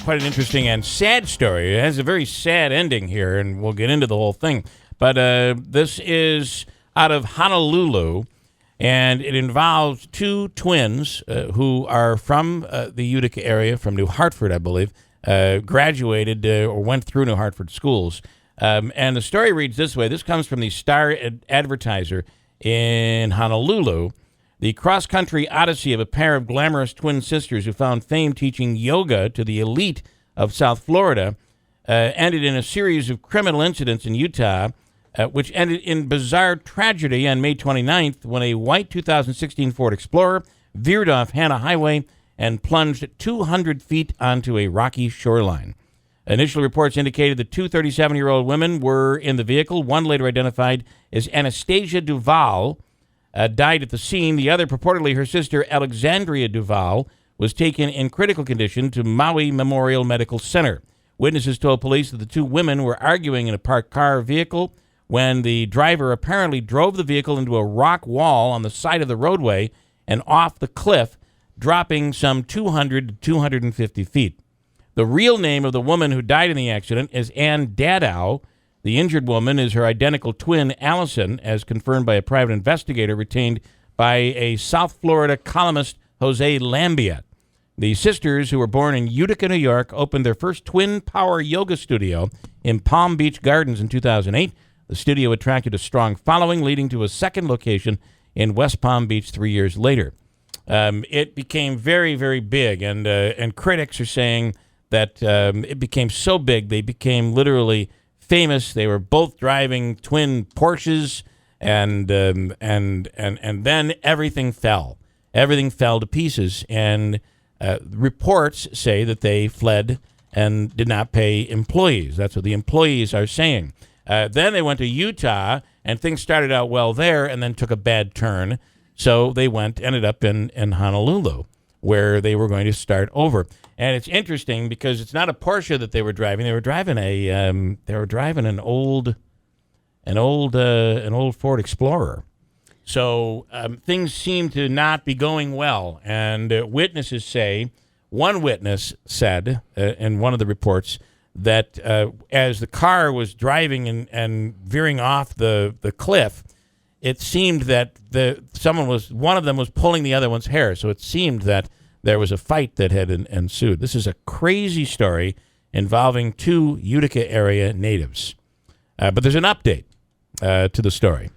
Quite an interesting and sad story. It has a very sad ending here, and we'll get into the whole thing. But this is out of Honolulu, and it involves two twins who are from the Utica area, from New Hartford, I believe, graduated or went through New Hartford schools. And the story reads this way. This comes from the Star Advertiser in Honolulu. The cross-country odyssey of a pair of glamorous twin sisters who found fame teaching yoga to the elite of South Florida ended in a series of criminal incidents in Utah, which ended in bizarre tragedy on May 29th when a white 2016 Ford Explorer veered off Hannah Highway and plunged 200 feet onto a rocky shoreline. Initial reports indicated the two 37-year-old women were in the vehicle. One, later identified as Anastasia Duval, died at the scene. The other, purportedly her sister, Alexandria Duval, was taken in critical condition to Maui Memorial Medical Center. Witnesses told police that the two women were arguing in a parked car vehicle when the driver apparently drove the vehicle into a rock wall on the side of the roadway and off the cliff, dropping some 200 to 250 feet. The real name of the woman who died in the accident is Ann Dadow. The injured woman is her identical twin, Allison, as confirmed by a private investigator retained by a South Florida columnist, Jose Lambiat. The sisters, who were born in Utica, New York, opened their first twin power yoga studio in Palm Beach Gardens in 2008. The studio attracted a strong following, leading to a second location in West Palm Beach 3 years later. It became very, very big, and critics are saying that it became so big they became literally famous. They were both driving twin Porsches, and then everything fell. Everything fell to pieces, and reports say that they fled and did not pay employees. That's what the employees are saying. Then they went to Utah, and things started out well there, and then took a bad turn. So they ended up in Honolulu, where they were going to start over. And it's interesting because it's not a Porsche that they were driving. They were driving an old Ford Explorer. So things seem to not be going well. And witnesses say, one witness said in one of the reports that as the car was driving and veering off the cliff, it seemed that one of them was pulling the other one's hair. So it seemed that there was a fight that had ensued. This is a crazy story involving two Utica area natives. But there's an update to the story.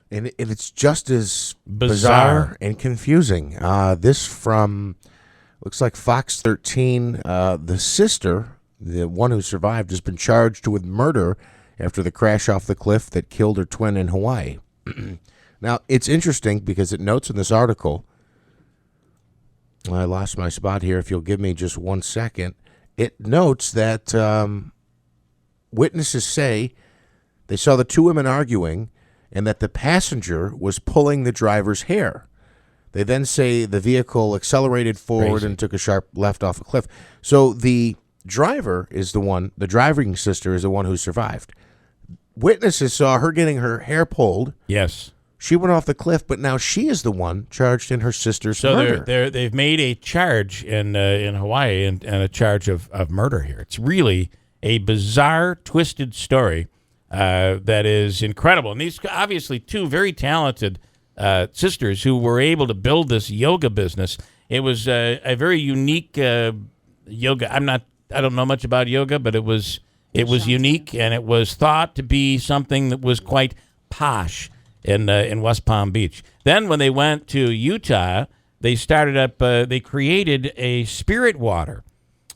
And it's just as bizarre and confusing. This from, looks like Fox 13. The sister, the one who survived, has been charged with murder after the crash off the cliff that killed her twin in Hawaii. Now, it's interesting because it notes in this article, I lost my spot here. If you'll give me just 1 second. It notes that witnesses say they saw the two women arguing and that the passenger was pulling the driver's hair. They then say the vehicle accelerated forward and took a sharp left off a cliff. So the driver is the driving sister is the one who survived. Witnesses saw her getting her hair pulled. Yes. She went off the cliff, but now she is the one charged in her sister's murder. So they've made a charge in Hawaii and a charge of murder here. It's really a bizarre, twisted story that is incredible. And these obviously two very talented sisters who were able to build this yoga business. It was a very unique yoga. I don't know much about yoga, but it was unique, and it was thought to be something that was quite posh in West Palm Beach. Then when they went to Utah, they started up, they created a spirit water,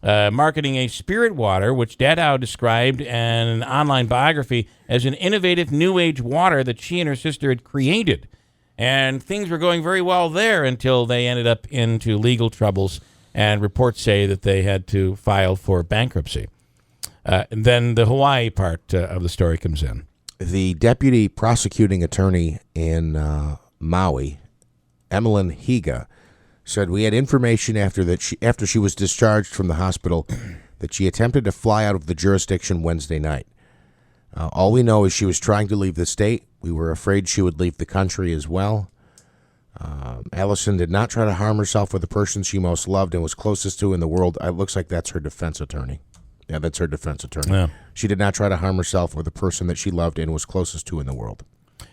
marketing a spirit water, which Dadow described in an online biography as an innovative new age water that she and her sister had created. And things were going very well there until they ended up into legal troubles, and reports say that they had to file for bankruptcy. And then the Hawaii part of the story comes in. The deputy prosecuting attorney in Maui, Emmeline Higa, said we had information after she was discharged from the hospital that she attempted to fly out of the jurisdiction Wednesday night. All we know is she was trying to leave the state. We were afraid she would leave the country as well. Allison did not try to harm herself with the person she most loved and was closest to in the world. It looks like that's her defense attorney. Yeah, that's her defense attorney. Yeah. She did not try to harm herself or the person that she loved and was closest to in the world.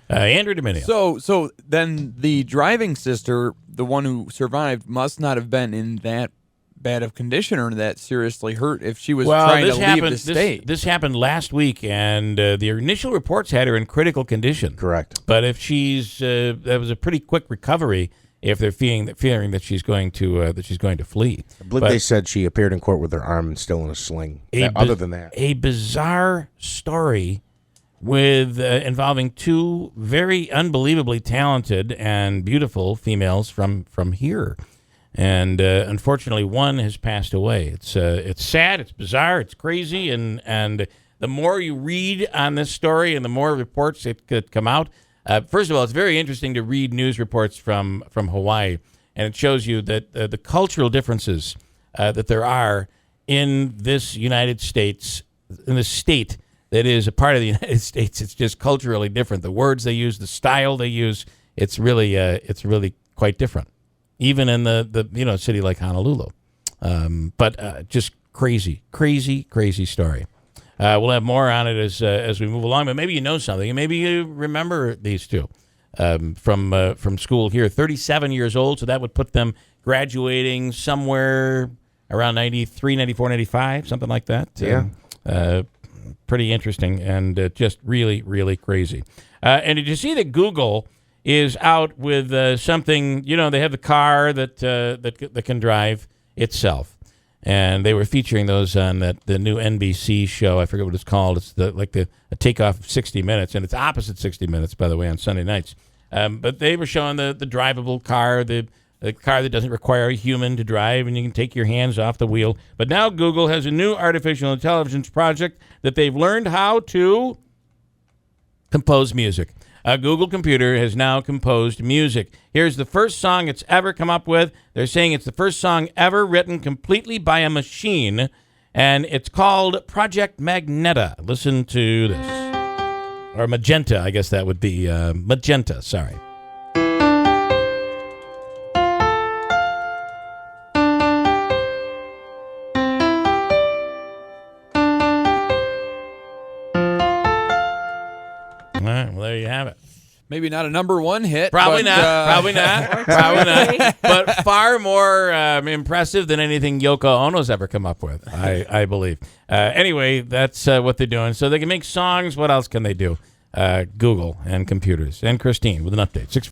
Andrew Dominion. So then the driving sister, the one who survived, must not have been in that bad of condition or that seriously hurt if she was trying to leave the state. This happened last week, and the initial reports had her in critical condition. Correct. But if she's that was a pretty quick recovery. If they're fearing that she's going to flee. I believe they said she appeared in court with her arm still in a sling. Other than that, a bizarre story with involving two very unbelievably talented and beautiful females from here. And unfortunately, one has passed away. It's sad, it's bizarre, it's crazy, and the more you read on this story and the more reports that could come out, first of all, it's very interesting to read news reports from Hawaii, and it shows you that the cultural differences that there are in this United States, in the state that is a part of the United States. It's just culturally different. The words they use, the style they use, it's really quite different. Even in the city like Honolulu, but just crazy story. We'll have more on it as we move along. But maybe you know something, and maybe you remember these two from school here. 37 years old, so that would put them graduating somewhere around 93, 94, 95, something like that. Yeah. Pretty interesting and just really crazy. And did you see that Google is out with something? They have the car that can drive itself, and they were featuring those on the new NBC show. I forget what it's called. It's a takeoff of 60 Minutes, and it's opposite 60 Minutes, by the way, on Sunday nights. But they were showing the drivable car, the car that doesn't require a human to drive, and you can take your hands off the wheel. But now Google has a new artificial intelligence project that they've learned how to compose music. A Google computer has now composed music. Here's the first song it's ever come up with. They're saying it's the first song ever written completely by a machine, and it's called Project Magneta. Listen to this. Or Magenta, I guess that would be. Magenta, sorry. All right, well, there you have it. Maybe not a number one hit. Probably but, not. But far more impressive than anything Yoko Ono's ever come up with, I believe. Anyway, that's what they're doing. So they can make songs. What else can they do? Google and computers. And Christine with an update.